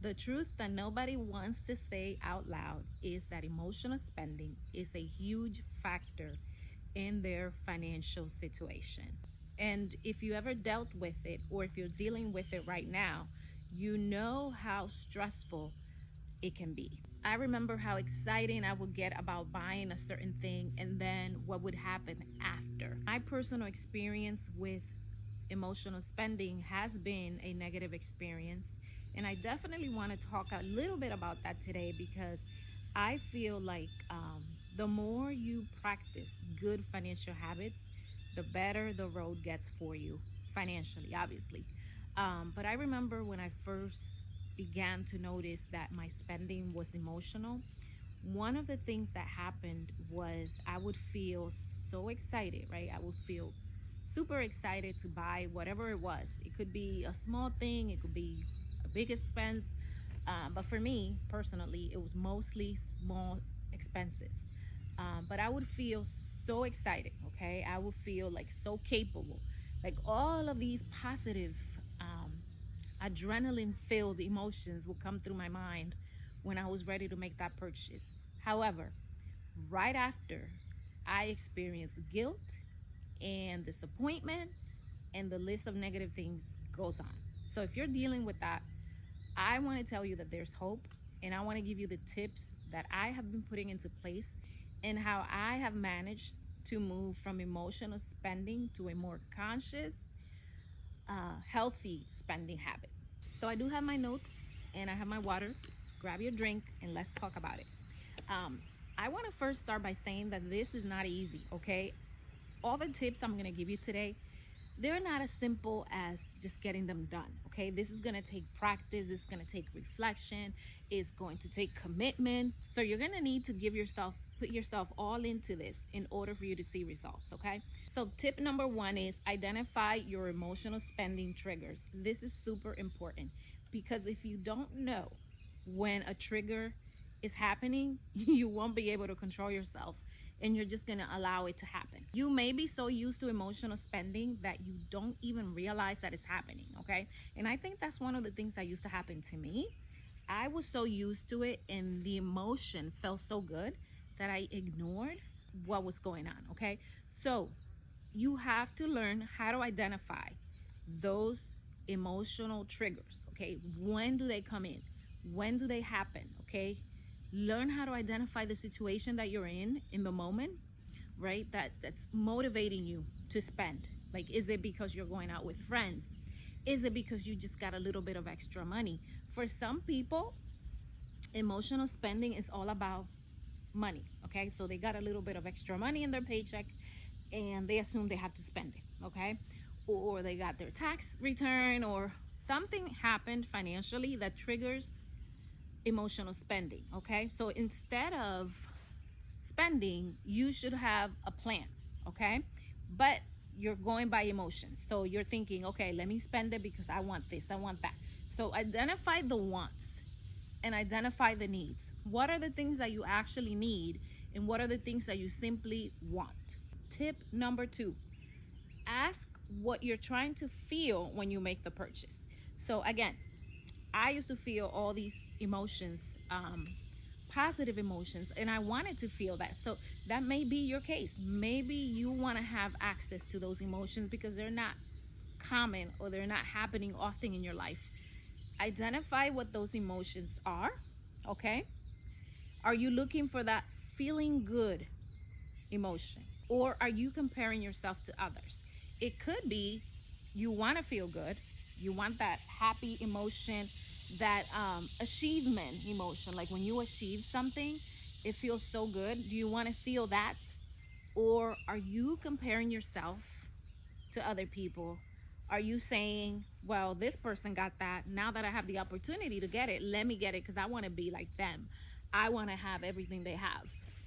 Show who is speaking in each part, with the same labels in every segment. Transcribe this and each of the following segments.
Speaker 1: The truth that nobody wants to say out loud is that emotional spending is a huge factor in their financial situation. And if you ever dealt with it, or if you're dealing with it right now, you know how stressful it can be. I remember how exciting I would get about buying a certain thing and then what would happen after. My personal experience with emotional spending has been a negative experience, and I definitely want to talk a little bit about that today because I feel like the more you practice good financial habits, the better the road gets for you financially, obviously. But I remember when I first began to notice that my spending was emotional, one of the things that happened was I would feel so excited, right? I would feel super excited to buy whatever it was. It could be a small thing, it could be a big expense. But for me personally, it was mostly small expenses. But I would feel so excited, okay? I would feel like so capable. Like all of these positive, adrenaline filled emotions would come through my mind when I was ready to make that purchase. However, right after, I experienced guilt and disappointment, and the list of negative things goes on. So if you're dealing with that, I want to tell you that there's hope, and I want to give you the tips that I have been putting into place and how I have managed to move from emotional spending to a more conscious, healthy spending habit. So I do have my notes and I have my water. Grab your drink and let's talk about it. Um, I want to first start by saying that this is not easy, okay? All the tips I'm going to give you today, they're not as simple as just getting them done, okay? This is going to take practice, it's going to take reflection, it's going to take commitment. So you're going to need to put yourself all into this in order for you to see results, okay? So tip number one is identify your emotional spending triggers. This is super important because if you don't know when a trigger is happening, you won't be able to control yourself and you're just going to allow it to happen. You may be so used to emotional spending that you don't even realize that it's happening, okay? And I think that's one of the things that used to happen to me. I was so used to it and the emotion felt so good that I ignored what was going on, okay? So you have to learn how to identify those emotional triggers, okay? When do they come in? When do they happen, okay? Learn how to identify the situation that you're in the moment, right? That's motivating you to spend. Like, is it because you're going out with friends? Is it because you just got a little bit of extra money? For some people, emotional spending is all about money, okay? So they got a little bit of extra money in their paycheck and they assume they have to spend it, okay? Or they got their tax return or something happened financially that triggers emotional spending, okay? So instead of spending, you should have a plan, okay? But you're going by emotions. So you're thinking, okay, let me spend it because I want this, I want that. So identify the wants and identify the needs. What are the things that you actually need and what are the things that you simply want? Tip number two, ask what you're trying to feel when you make the purchase. So again, I used to feel all these emotions, positive emotions, and I wanted to feel that. So that may be your case. Maybe you want to have access to those emotions because they're not common or they're not happening often in your life. Identify what those emotions are, okay? Are you looking for that feeling good emotion, or are you comparing yourself to others? It could be you want to feel good, you want that happy emotion, that achievement emotion, like when you achieve something, it feels so good. Do you want to feel that, or are you comparing yourself to other people? Are you saying, well, this person got that, now that I have the opportunity to get it, let me get it because I want to be like them, I want to have everything they have?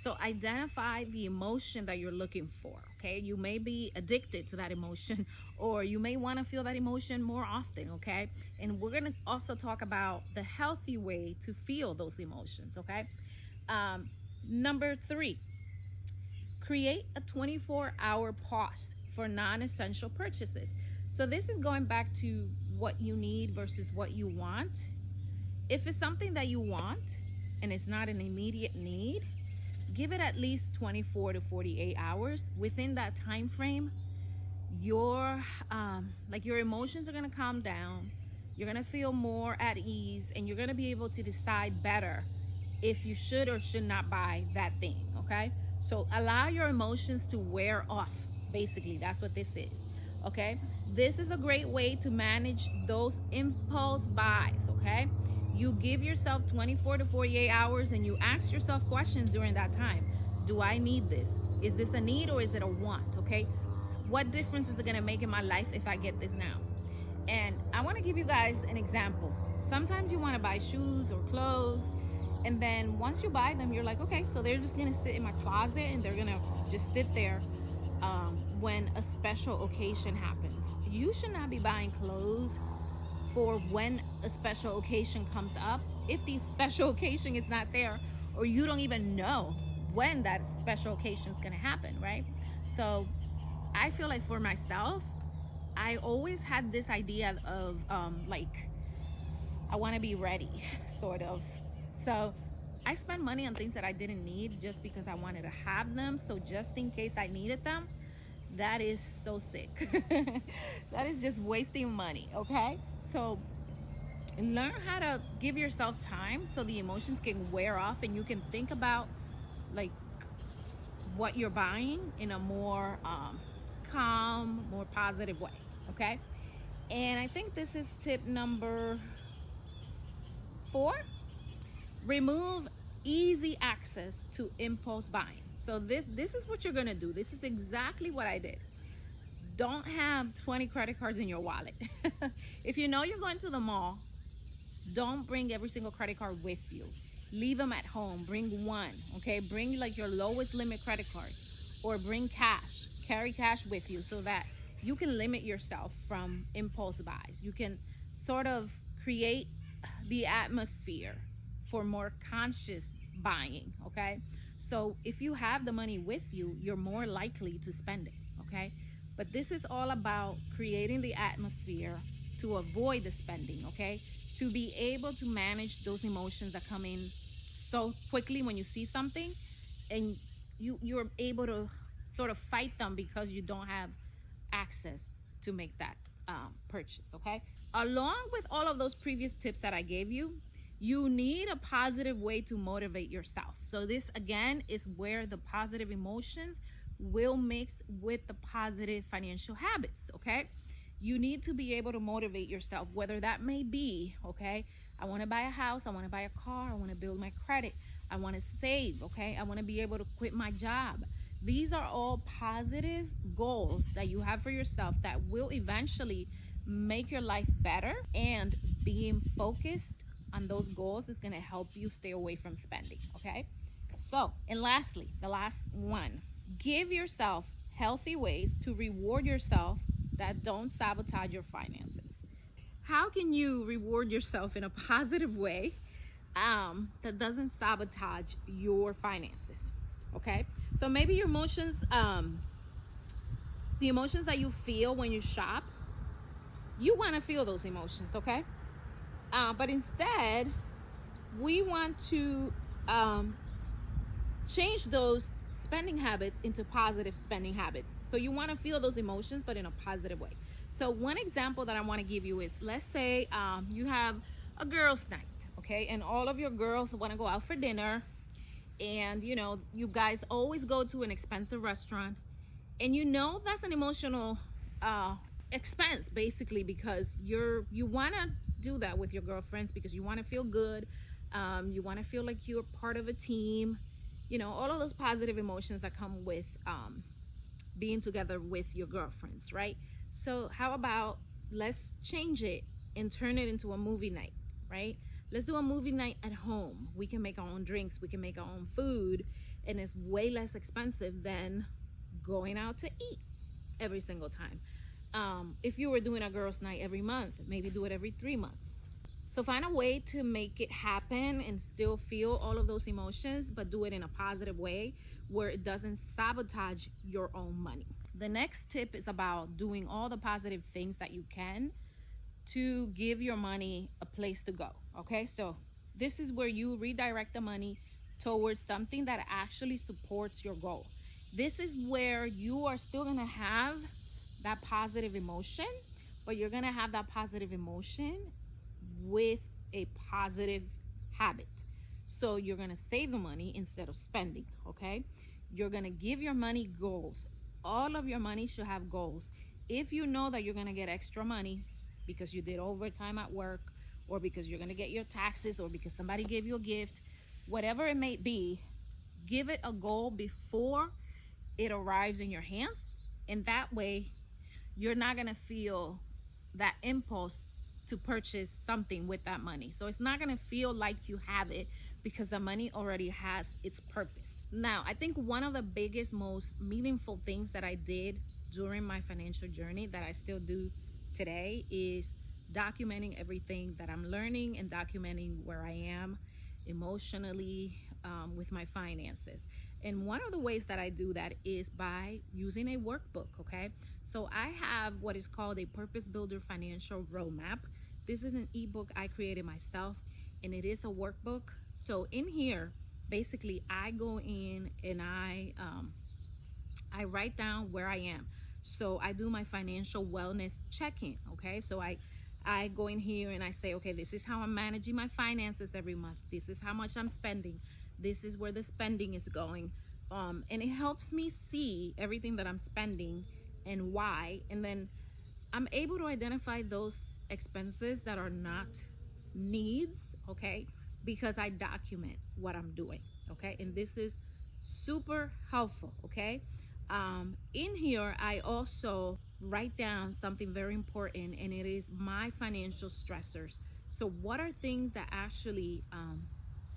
Speaker 1: So identify the emotion that you're looking for, okay? You may be addicted to that emotion or you may want to feel that emotion more often, okay? And we're going to also talk about the healthy way to feel those emotions, okay? Number three, create a 24-hour pause for non-essential purchases. So this is going back to what you need versus what you want. If it's something that you want and it's not an immediate need, give it at least 24 to 48 hours. Within that time frame, your your emotions are going to calm down. You're going to feel more at ease, and you're going to be able to decide better if you should or should not buy that thing. Okay, so allow your emotions to wear off. Basically, that's what this is. Okay, this is a great way to manage those impulse buys. Okay, you give yourself 24 to 48 hours, and you ask yourself questions during that time. Do I need this? Is this a need or is it a want? Okay, what difference is it going to make in my life if I get this now? And I want to give you guys an example. Sometimes you want to buy shoes or clothes, and then once you buy them, you're like, okay, so they're just going to sit in my closet, and they're going to just sit there when a special occasion happens. You should not be buying clothes for when a special occasion comes up if the special occasion is not there, or you don't even know when that special occasion is going to happen, right? So I feel like for myself, I always had this idea of I want to be ready, sort of. So I spent money on things that I didn't need just because I wanted to have them. So just in case I needed them, that is so sick. That is just wasting money, okay? So learn how to give yourself time so the emotions can wear off and you can think about like what you're buying in a more calm, more positive way, okay? And I think this is tip number 4. Remove easy access to impulse buying. So this is what you're gonna do. This is exactly what I did. Don't have 20 credit cards in your wallet. If you know you're going to the mall, don't bring every single credit card with you. Leave them at home. Bring one, okay? Bring like your lowest limit credit card, or bring cash. Carry cash with you so that you can limit yourself from impulse buys. You can sort of create the atmosphere for more conscious buying, okay? So if you have the money with you, you're more likely to spend it, okay? But this is all about creating the atmosphere to avoid the spending, okay? To be able to manage those emotions that come in so quickly when you see something, and you're able to sort of fight them because you don't have access to make that purchase, okay? Along with all of those previous tips that I gave you, you need a positive way to motivate yourself. So this again is where the positive emotions will mix with the positive financial habits, okay? You need to be able to motivate yourself, whether that may be, okay, I want to buy a house, I want to buy a car, I want to build my credit, I want to save, okay, I want to be able to quit my job. These are all positive goals that you have for yourself that will eventually make your life better, and being focused on those goals is going to help you stay away from spending, okay? So, and lastly, the last one, give yourself healthy ways to reward yourself that don't sabotage your finances. How can you reward yourself in a positive way that doesn't sabotage your finances? Okay, so maybe your emotions, the emotions that you feel when you shop, you want to feel those emotions, okay? But instead, we want to change those spending habits into positive spending habits. So you want to feel those emotions, but in a positive way. So one example that I want to give you is, let's say you have a girls' night, okay? And all of your girls want to go out for dinner. And, you know, you guys always go to an expensive restaurant. And you know that's an emotional expense, basically, because you want to do that with your girlfriends because you want to feel good. You want to feel like you're part of a team. You know, all of those positive emotions that come with being together with your girlfriends, right? So how about let's change it and turn it into a movie night, right? Let's do a movie night at home. We can make our own drinks, we can make our own food, and it's way less expensive than going out to eat every single time. If you were doing a girls' night every month, maybe do it every 3 months. So find a way to make it happen and still feel all of those emotions, but do it in a positive way where it doesn't sabotage your own money. The next tip is about doing all the positive things that you can to give your money a place to go. Okay, so this is where you redirect the money towards something that actually supports your goal. This is where you are still gonna have that positive emotion, but you're gonna have that positive emotion with a positive habit. So you're gonna save the money instead of spending, okay? You're gonna give your money goals. All of your money should have goals. If you know that you're gonna get extra money because you did overtime at work, or because you're gonna get your taxes, or because somebody gave you a gift, whatever it may be, give it a goal before it arrives in your hands. And that way, you're not gonna feel that impulse to purchase something with that money. So it's not gonna feel like you have it because the money already has its purpose. Now, I think one of the biggest, most meaningful things that I did during my financial journey, that I still do today, is documenting everything that I'm learning and documenting where I am emotionally with my finances. And one of the ways that I do that is by using a workbook, okay? So I have what is called a Purpose Builder Financial Roadmap. This is an ebook I created myself, and it is a workbook. So in here, basically, I go in and I write down where I am. So I do my financial wellness check-in, okay? So I go in here and I say, okay, this is how I'm managing my finances every month. This is how much I'm spending. This is where the spending is going. And it helps me see everything that I'm spending and why. And then I'm able to identify those expenses that are not needs, okay? Because I document what I'm doing, okay? And this is super helpful, okay? In here, I also write down something very important, and it is my financial stressors. So what are things that actually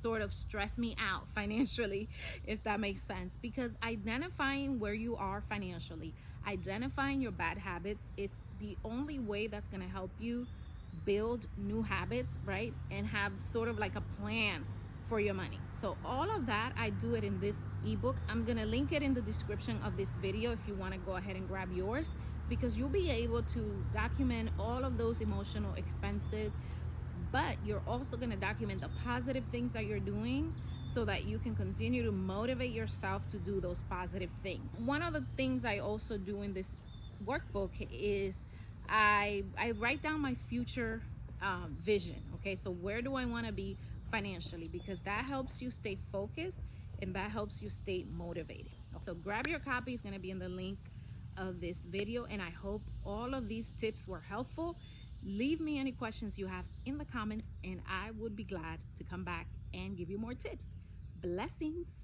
Speaker 1: sort of stress me out financially, if that makes sense? Because identifying where you are financially, identifying your bad habits, is the only way that's going to help you build new habits, right? And have sort of like a plan for your money. So all of that, I do it in this ebook. I'm gonna link it in the description of this video if you want to go ahead and grab yours, because you'll be able to document all of those emotional expenses, but you're also going to document the positive things that you're doing so that you can continue to motivate yourself to do those positive things. One of the things I also do in this workbook is I write down my future vision. Okay, so where do I want to be financially? Because that helps you stay focused and that helps you stay motivated. So grab your copy. It's going to be in the link of this video, and I hope all of these tips were helpful. Leave me any questions you have in the comments, and I would be glad to come back and give you more tips. Blessings.